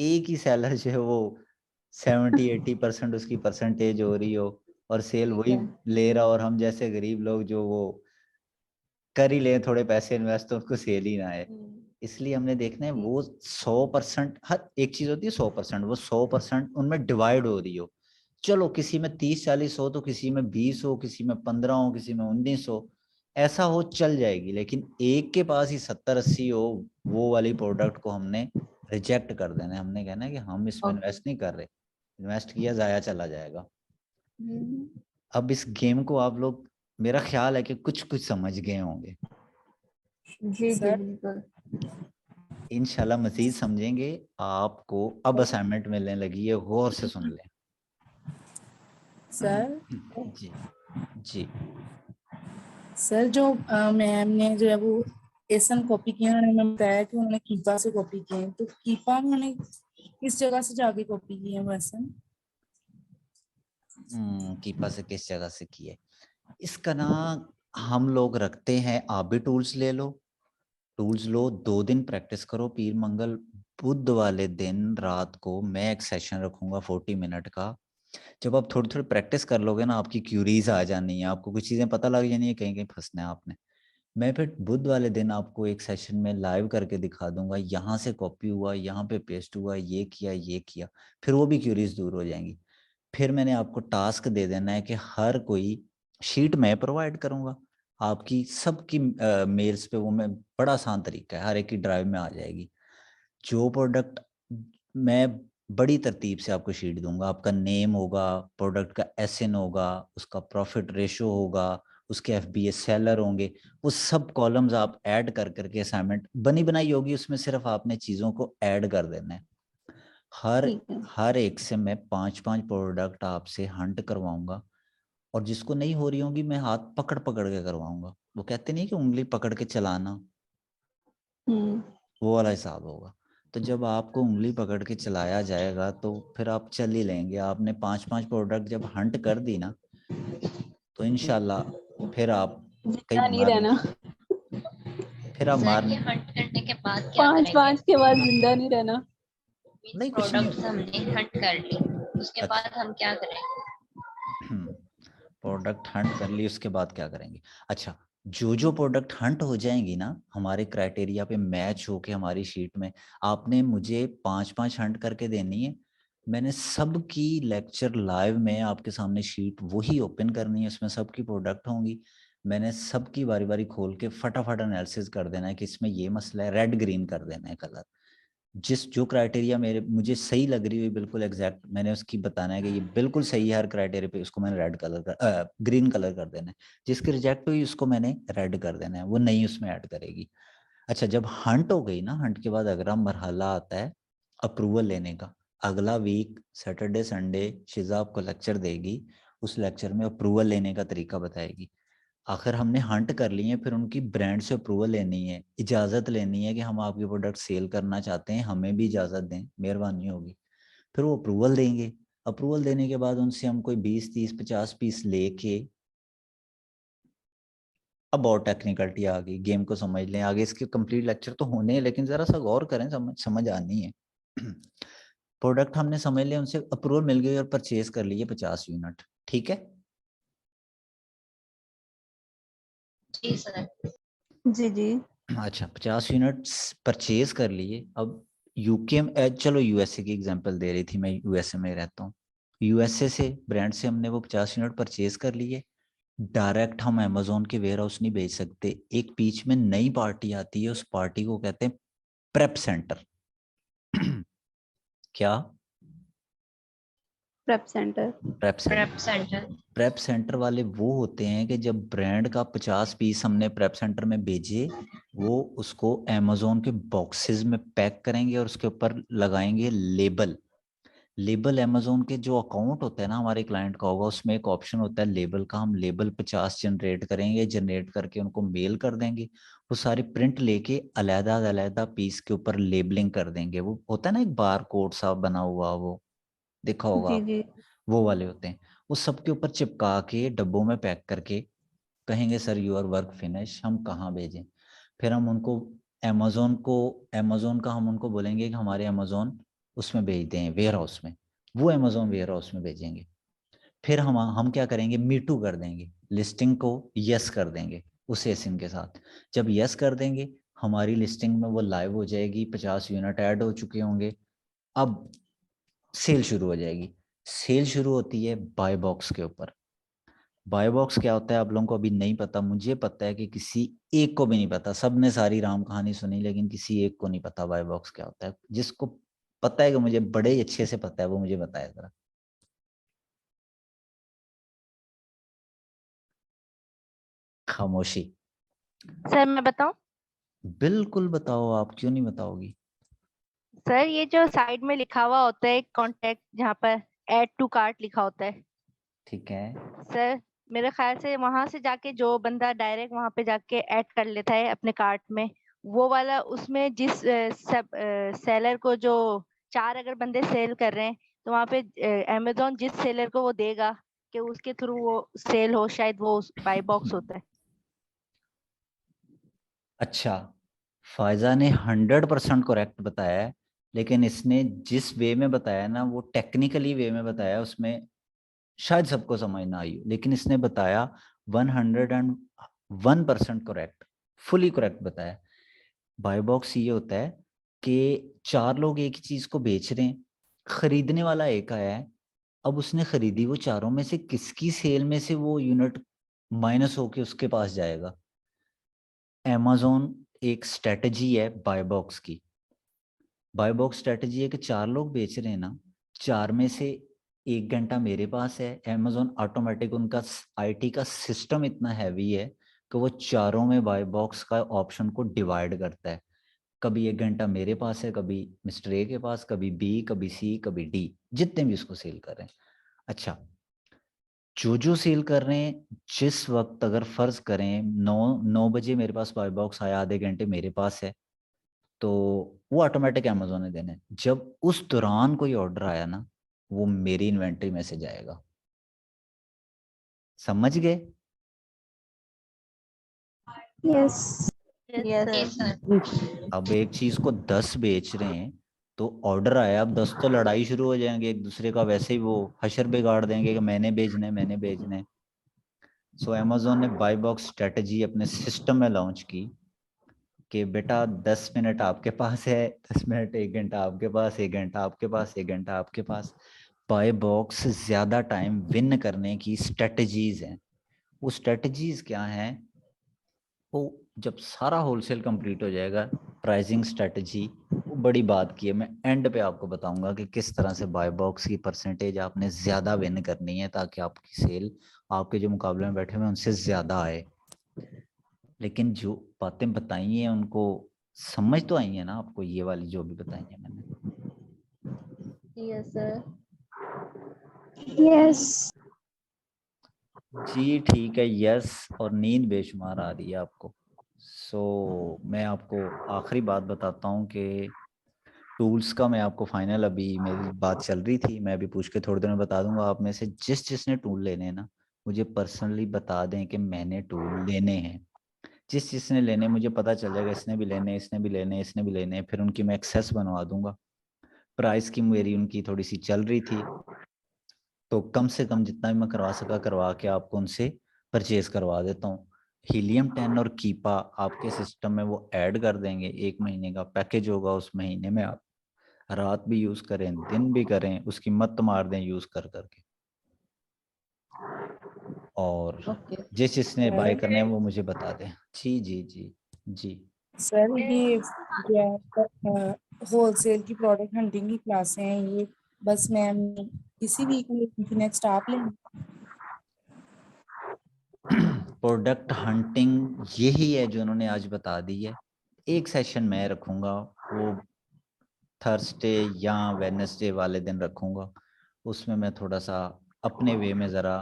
S1: एक ही सेलर जो है वो 70-80% उसकी परसेंटेज हो रही हो और सेल वही ले रहा, और हम जैसे गरीब लोग जो वो कर ही ले थोड़े पैसे इन्वेस्ट तो उसको सेल ही ना आए। इसलिए हमने देखना है वो 100%, हर एक चीज होती है 100%, वो 100% उनमें डिवाइड हो रही हो। चलो किसी में 30-40 हो तो किसी में 20 हो, किसी में 15 हो, किसी में 19 हो, ऐसा हो चल जाएगी। लेकिन एक के पास ही 70-80 हो, वो वाली प्रोडक्ट को हमने रिजेक्ट कर देना है। हमने कहना है कि हम इसमें इन्वेस्ट नहीं कर रहे, इन्वेस्ट किया जाया चला जाएगा। अब इस गेम को आप लोग, मेरा ख्याल है कि कुछ कुछ समझ गए होंगे।
S4: जी जी बिल्कुल।
S1: इंशाल्लाह मजीद समझेंगे। आपको अब असाइनमेंट मिलने लगी है, गौर से सुन लें।
S6: सर
S1: जी जी
S6: सर जो मैम ने जो है वो एसन कॉपी किया, उन्होंने बताया कि उन्होंने कीपा से कॉपी किए हैं, तो कीपा में उन्होंने किस जगह से जाके कॉपी किए हैं वो एसन?
S1: कीपा से किस जगह से किए, इसका ना हम लोग रखते हैं। आप भी टूल्स ले लो, टूल्स लो, 2 दिन प्रैक्टिस करो, पीर मंगल बुध वाले दिन रात को मैं एक सेशन रखूंगा 40 मिनट का। जब आप थोड़ी थोड़ी प्रैक्टिस कर लोगे ना, आपकी क्यूरीज आ जानी है, आपको कुछ चीजें पता लग जानी है, कहीं कहीं फंसना है आपने। मैं फिर बुध वाले दिन आपको एक सेशन में लाइव करके दिखा दूंगा, यहाँ से कॉपी हुआ, यहाँ पे पेस्ट हुआ, ये किया ये किया, फिर वो भी क्यूरीज दूर हो जाएंगी। फिर मैंने आपको टास्क दे देना है कि हर कोई शीट मैं प्रोवाइड करूंगा आपकी सबकी मेल्स पे, वो मैं बड़ा आसान तरीका है, हर एक की ड्राइव में आ जाएगी। जो प्रोडक्ट मैं बड़ी तरतीब से आपको शीट दूंगा, आपका नेम होगा, प्रोडक्ट का SN होगा, उसका प्रॉफिट रेशो होगा, उसके FBA सेलर होंगे, वो सब कॉलम्स आप ऐड कर करके असाइनमेंट बनी बनाई होगी, उसमें सिर्फ आपने चीज़ों को ऐड कर देना है। हर एक से मैं 5-5 प्रोडक्ट आपसे हंट करवाऊंगा, और जिसको नहीं हो रही होंगी मैं हाथ पकड़ पकड़ के करवाऊंगा। वो कहते नहीं कि उंगली पकड़ के चलाना, वो वाला हिसाब होगा। तो जब आपको उंगली पकड़ के चलाया जाएगा तो फिर आप चल ही लेंगे। आपने 5-5 प्रोडक्ट जब हंट कर दी ना, तो इंशाल्लाह फिर आप कहीं
S4: नहीं
S1: मार
S4: रहना।
S1: फिर आप मार
S7: ये हंट करने के बाद क्या
S4: 5 के बाद जिंदा नहीं रहना।
S1: नहीं, कुछ नहीं
S7: प्रोडक्ट्स हमने हंट कर ली, उसके
S1: अच्छा।
S7: बाद हम क्या करेंगे?
S1: प्रोडक्ट हंट कर ली, उसके बाद क्या करेंगे? अच्छा, जो जो प्रोडक्ट हंट हो जाएंगी ना हमारे क्राइटेरिया पे मैच होके हमारी शीट में, आपने मुझे 5-5 हंट करके देनी है। मैंने सबकी लेक्चर लाइव में आपके सामने शीट वही ओपन करनी है, उसमें सबकी प्रोडक्ट होंगी। मैंने सबकी बारी बारी खोल के फटाफट एनालिसिस कर देना है कि इसमें ये मसला है, रेड ग्रीन कर देना है कलर। जो क्राइटेरिया मुझे सही लग रही हुई बिल्कुल एग्जैक्ट, मैंने उसकी बताना है कि ये बिल्कुल सही है हर क्राइटेरिया पे, उसको मैंने रेड कलर ग्रीन कलर कर देना है। जिसकी रिजेक्ट हुई उसको मैंने रेड कर देना है, वो नहीं उसमें ऐड करेगी। अच्छा, जब हंट हो गई ना, हंट के बाद अगला मरहला आता है अप्रूवल लेने का। अगला वीक सैटरडे संडे शिजा आपको लेक्चर देगी, उस लेक्चर में अप्रूवल लेने का तरीका बताएगी। आखिर हमने हंट कर ली है, फिर उनकी ब्रांड से अप्रूवल लेनी है, इजाज़त लेनी है कि हम आपके प्रोडक्ट सेल करना चाहते हैं, हमें भी इजाज़त दें, मेहरबानी होगी। फिर वो अप्रूवल देंगे। अप्रूवल देने के बाद उनसे हम कोई 20-30-50 पीस लेके, अब और टेक्निकलिटी आ गई, गेम को समझ लें। आगे इसके कंप्लीट लेक्चर तो होने हैं, लेकिन ज़रा सा गौर करें, समझ आनी है। प्रोडक्ट हमने समझ लिया, उनसे अप्रूवल मिल गई और परचेज कर लिए 50 यूनिट, ठीक है?
S7: जी सर।
S4: जी जी।
S1: अच्छा, 50 यूनिट्स परचेज कर लिए। अब यूके में, चलो यूएसए की एग्जांपल दे रही थी, मैं यूएसए में रहता हूँ। यूएसए से ब्रांड से हमने वो 50 यूनिट परचेज कर लिए। डायरेक्ट हम अमेजोन के वेयर हाउस नहीं भेज सकते, एक बीच में नई पार्टी आती है, उस पार्टी को कहते हैं प्रेप सेंटर। क्या?
S4: Prep centre.
S1: Prep centre.
S7: Prep centre.
S1: Prep centre वाले वो होते हैं कि जब ब्रांड का 50 पीस हमने प्रेप सेंटर में भेजे, वो उसको अमेज़न के बॉक्सेस में पैक करेंगे और उसके ऊपर लगाएंगे लेबल। लेबल अमेज़न के जो अकाउंट होता है ना हमारे क्लाइंट का होगा, उसमें एक ऑप्शन होता है लेबल का। हम लेबल 50 जनरेट करेंगे, जनरेट करके उनको मेल कर देंगे। वो सारे प्रिंट लेके अलग-अलग पीस के ऊपर लेबलिंग कर देंगे। वो होता है ना एक बार कोड सा बना हुआ, वो देखा होगा
S4: जी
S1: आप,
S4: जी।
S1: वो वाले होते हैं। वो सबके ऊपर चिपका के डब्बों में पैक करके कहेंगे सर योर वर्क फिनिश। हम कहाँ भेजें? फिर हम उनको अमेज़न का हम उनको बोलेंगे कि हमारे अमेज़न उसमें भेज दें, वेयर हाउस में। वो अमेज़न वेयर हाउस में भेजेंगे। फिर हम क्या करेंगे, मीटू कर देंगे, लिस्टिंग को यस कर देंगे उस एसिन के साथ। जब यस कर देंगे हमारी लिस्टिंग में वो लाइव हो जाएगी, 50 यूनिट ऐड हो चुके होंगे। अब सेल शुरू हो जाएगी। सेल शुरू होती है बाय बॉक्स के ऊपर। बाय बॉक्स क्या होता है आप लोगों को अभी नहीं पता, मुझे पता है कि किसी एक को भी नहीं पता। सबने सारी राम कहानी सुनी लेकिन किसी एक को नहीं पता बाय बॉक्स क्या होता है। जिसको पता है कि मुझे बड़े ही अच्छे से पता है वो मुझे बताया जरा। खामोशी।
S2: सर मैं बताऊं?
S1: बिल्कुल बताओ, आप क्यों नहीं बताओगी?
S2: सर ये जो साइड में लिखा हुआ होता है कॉन्टेक्ट, जहाँ पर ऐड टू कार्ट लिखा होता है,
S1: ठीक है।
S2: सर मेरे ख्याल से वहां से जाके जो बंदा डायरेक्ट वहां पे जाके ऐड कर लेता है अपने कार्ट में, वो वाला उसमें जिस सेलर को जो 4 अगर बंदे सेल कर रहे हैं तो वहां पे अमेज़न जिस सेलर को वो देगा कि उसके थ्रू वो सेल हो, शायद वो बाय बॉक्स होता है।
S1: अच्छा, फायजा ने 100% करेक्ट बताया है, लेकिन इसने जिस वे में बताया ना वो टेक्निकली वे में बताया, उसमें शायद सबको समझ ना आई हो, लेकिन इसने बताया 101% करेक्ट, फुली करेक्ट बताया। बाय बॉक्स ये होता है कि 4 लोग एक ही चीज को बेच रहे हैं, खरीदने वाला एक आया है। अब उसने खरीदी, वो चारों में से किसकी सेल में से वो यूनिट माइनस होके उसके पास जाएगा? Amazon एक स्ट्रेटजी है बाय बॉक्स की। बाय बॉक्स स्ट्रेटजी है कि 4 लोग बेच रहे हैं ना, 4 में से 1 घंटा मेरे पास है। Amazon ऑटोमेटिक, उनका आईटी का सिस्टम इतना हैवी है कि वो चारों में बाय बॉक्स का ऑप्शन को डिवाइड करता है। कभी 1 घंटा मेरे पास है, कभी मिस्टर ए के पास, कभी बी, कभी सी, कभी डी, जितने भी उसको सेल कर रहे हैं। अच्छा, जो सेल कर रहे हैं, जिस वक्त अगर फर्ज करें 9 बजे मेरे पास बाय बॉक्स आया, आधे घंटे मेरे पास है, तो वो ऑटोमेटिक अमेज़न ने देने। जब उस दौरान कोई ऑर्डर आया ना, वो मेरी इन्वेंट्री में से जाएगा। समझ गए?
S4: Yes
S2: yes
S4: yes
S7: yes
S2: sir.
S7: Sir.
S1: अब एक चीज को 10 बेच रहे हैं तो ऑर्डर आया, अब 10 तो लड़ाई शुरू हो जाएंगे एक दूसरे का, वैसे ही वो हशर बिगाड़ देंगे कि मैंने भेजने हैं, मैंने भेजने हैं। सो अमेज़न ने बाय बॉक्स स्ट्रेटजी अपने सिस्टम में लॉन्च की कि बेटा 10 मिनट आपके पास है, 10 मिनट, 1 घंटा आपके पास, 1 घंटा आपके पास, 1 घंटा आपके पास। बाय बॉक्स ज्यादा टाइम विन करने की स्ट्रेटजीज हैं। वो स्ट्रेटजीज क्या हैं? वो जब सारा होलसेल कंप्लीट हो जाएगा, प्राइसिंग स्ट्रेटजी वो बड़ी बात की है। मैं एंड पे आपको बताऊंगा कि किस तरह से बाय बॉक्स की परसेंटेज आपने ज्यादा विन करनी है ताकि आपकी सेल आपके जो मुकाबले में बैठे हुए उनसे ज्यादा आए। लेकिन जो बातें बताई हैं उनको समझ तो आई है ना आपको, ये वाली जो भी बताई है मैंने?
S4: Yes sir. यस।
S1: जी ठीक है, यस। और नींद बेशुमार आ रही है आपको। मैं आपको आखिरी बात बताता हूँ कि टूल्स का मैं आपको फाइनल, अभी मेरी बात चल रही थी, मैं अभी पूछ के थोड़ी देर में बता दूंगा। आप में से जिसने टूल लेने हैं ना, मुझे पर्सनली बता दें कि मैंने टूल लेने हैं। जिसने लेने, मुझे पता चल जाएगा इसने भी लेने, इसने भी लेने, इसने भी लेने, फिर उनकी मैं एक्सेस बनवा दूंगा। प्राइस की मेरी उनकी थोड़ी सी चल रही थी, तो कम से कम जितना भी मैं करवा सका करवा के आपको उनसे परचेज करवा देता हूँ। हीलियम 10 और कीपा आपके सिस्टम में वो ऐड कर देंगे। 1 महीने का पैकेज होगा, उस महीने में आप रात भी यूज करें, दिन भी करें, उसकी मत मार दें यूज कर करके। और
S4: ओके
S1: जिसने बाय करने हैं वो मुझे बता दें। जी जी जी जी।
S6: सर ये जो है होलसेल की प्रोडक्ट हंटिंग की क्लासें हैं, ये बस मैम इसी वीक में नेक्स्ट आप लेंगे?
S1: प्रोडक्ट हंटिंग यही है जो उन्होंने आज बता दी है। एक सेशन मैं रखूंगा, वो थर्सडे या वेडनेसडे वाले दिन रखूंगा। उसमें मैं थोड़ा सा अपने वे में ज़रा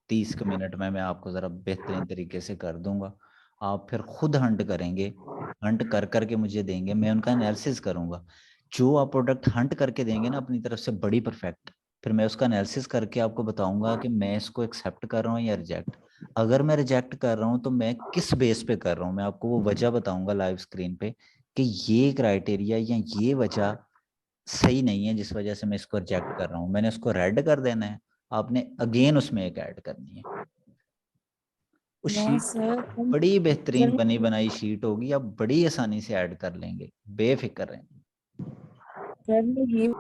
S1: 30 मिनट में मैं आपको ज़रा बेहतरीन तरीके से कर दूंगा। आप फिर खुद हंट करेंगे, हंट कर करके मुझे देंगे, मैं उनका एनालिसिस करूंगा। जो आप प्रोडक्ट हंट करके देंगे ना अपनी तरफ से बड़ी परफेक्ट, फिर मैं उसका एनालिसिस करके आपको बताऊंगा कि मैं इसको एक्सेप्ट कर रहा हूँ या रिजेक्ट। अगर मैं रिजेक्ट कर रहा हूँ तो मैं किस बेस पे कर रहा हूँ, मैं आपको वो वजह बताऊंगा लाइव स्क्रीन पे कि ये क्राइटेरिया या ये वजह सही नहीं है जिस वजह से मैं इसको रिजेक्ट कर रहा हूँ। मैंने उसको रेड कर देना है, आपने अगेन उसमें एक ऐड करनी है। उस
S6: मैं
S1: शीट
S6: सर
S1: बड़ी बेहतरीन
S6: सर
S1: बनी बनाई शीट होगी, आप बड़ी आसानी से ऐड कर लेंगे, बेफिक्र रहें।
S6: सर मैं ये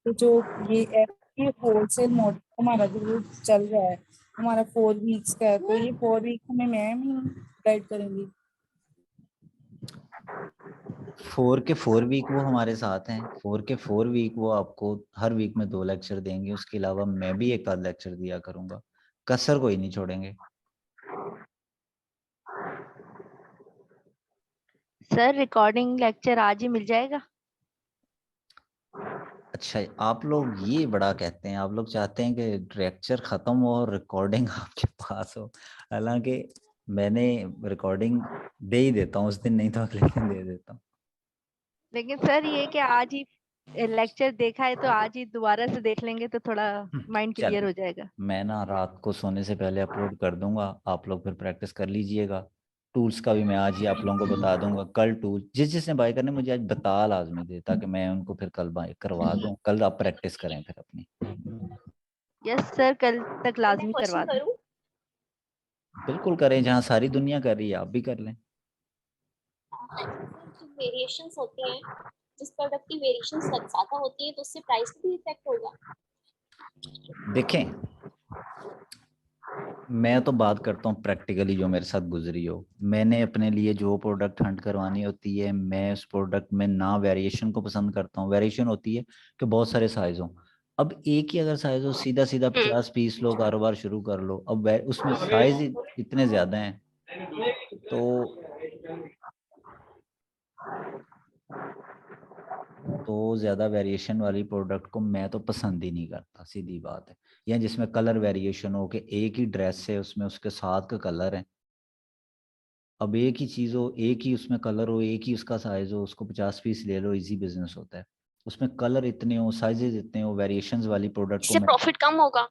S6: तो जो ये होलसेल मॉडल हमारा जो चल रहा है हमारा 4 वीक्स का है, तो ये 4 वीक में मैम ही गाइड करेंगी?
S1: 4 के 4 वीक वो हमारे साथ हैं। 4 के 4 वीक वो आपको हर वीक में 2 लेक्चर देंगे। उसके अलावा मैं भी एक आध लेक्चर दिया करूंगा, कसर कोई नहीं छोड़ेंगे।
S2: सर रिकॉर्डिंग लेक्चर आज ही मिल जाएगा?
S1: अच्छा, आप लोग ये बड़ा कहते हैं, आप लोग चाहते हैं कि लेक्चर खत्म हो और रिकॉर्डिंग आपके पास हो। हालांकि मैंने रिकॉर्डिंग दे ही देता हूँ उस दिन, नहीं तो अगले दिन दे देता हूँ।
S2: लेकिन सर ये कि आज ही लेक्चर देखा है तो आज ही दोबारा से देख लेंगे तो थोड़ा माइंड क्लियर हो जाएगा।
S1: मैं ना रात को सोने से पहले अपलोड कर दूंगा, आप लोग फिर प्रैक्टिस कर लीजिएगा। टूल्स का भी मैं आज ही आप लोगों को बता दूंगा। कल टूल जिसने बाय करने मुझे आज बता लाजमी दे, ताकि मैं उनको फिर कल बाय करवा दूं। कल आप प्रैक्टिस करें फिर अपनी।
S2: यस सर, कल तक लाजमी
S8: मैं
S2: करवा
S8: क्वेश्चन
S2: दें।
S8: करूं?
S1: बिल्कुल करें, जहाँ सारी दुनिया कर रही है आप भी कर लें।
S8: जो वेरिएशंस होती हैं, जिस प्रोडक्ट की वेरिएशंस ज्यादा होती है तो उससे प्राइस पे भी इफेक्ट होगा?
S1: देखें, मैं तो बात करता हूँ प्रैक्टिकली जो मेरे साथ गुजरी हो। मैंने अपने लिए जो प्रोडक्ट हंट करवानी होती है, मैं उस प्रोडक्ट में ना वेरिएशन को पसंद करता हूँ। वेरिएशन होती है कि बहुत सारे साइज हो। अब एक ही अगर साइज हो, सीधा सीधा 50 पीस लो, कारोबार शुरू कर लो। अब उसमें साइज इतने ज्यादा हैं तो ज्यादा वेरिएशन वाली प्रोडक्ट को मैं तो पसंद ही नहीं करता, सीधी बात है। या जिसमें कलर वेरिएशन हो कि एक ही ड्रेस है उसमें उसके साथ का कलर है। अब एक ही चीज हो, एक ही उसमें कलर हो, एक ही उसका साइज हो, उसको 50 पीस ले लो, इजी बिजनेस होता है। उसमें कलर इतने हो, साइजेस इतने हो, वेरिएशंस वाली प्रोडक्ट को
S8: इससे प्रॉफिट कम होगा?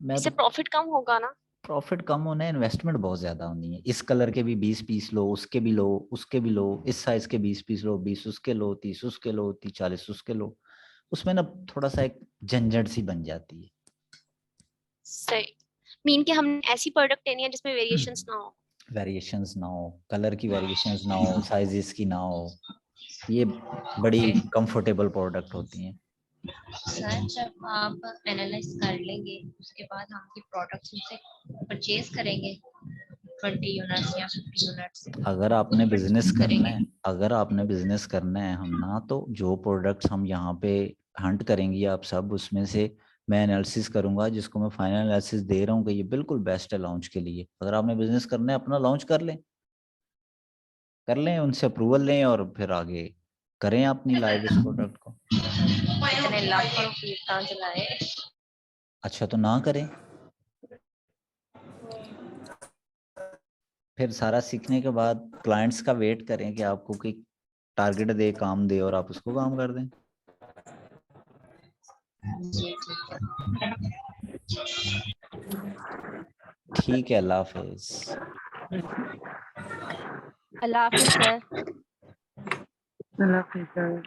S1: मैं
S8: इससे
S1: तो
S8: प्रॉफिट कम होगा ना?
S1: प्रॉफिट कम होना है, इन्वेस्टमेंट बहुत ज्यादा होनी है। इस कलर के भी 20 पीस लो, उसके भी लो, उसके भी लो, इस साइज के 20 पीस लो, 20 उसके लो, 30 उसके लो, 40 उसके लो। उसमें ना थोड़ा सा एक झंझट सी बन जाती है।
S8: सही। मीन कि हम ऐसी प्रोडक्ट लेनी है जिसमें वेरिएशंस ना हो।
S1: वेरिएशंस ना हो, कलर की वेरिएशंस ना हो, साइजेस की ना हो। ये बड़ी कंफर्टेबल प्रोडक्ट होती हैं।
S7: सर जब आप एनालाइज कर लेंगे उसके बाद हम ये प्रोडक्ट्स उनसे परचेज करेंगे 20 यूनिट्स या 50 यूनिट्स।
S1: अगर आपने बिजनेस करना है, अगर आपने बिजनेस करना है हम ना, तो जो प्रोडक्ट्स हम यहाँ पे हंट करेंगे आप सब, उसमें से मैं एनालिसिस करूंगा, जिसको मैं फाइनल एनालिसिस दे रहा हूँ कि ये बिल्कुल बेस्ट है लॉन्च के लिए। अगर आपने बिजनेस करना है अपना, लॉन्च कर लें, उनसे अप्रूवल लें और फिर आगे करें अपनी लाइव इस प्रोडक्ट को।
S7: इतने लाखों रुपए कहाँ चलाए?
S1: अच्छा तो ना करें, फिर सारा सीखने के बाद क्लाइंट्स का वेट करें कि आपको कोई टारगेट दे, काम दे, और आप उसको काम कर दें। ठीक है, अल्लाह हाफिज।
S2: अल्लाह हाफिज सर।
S6: अल्लाह हाफिज़।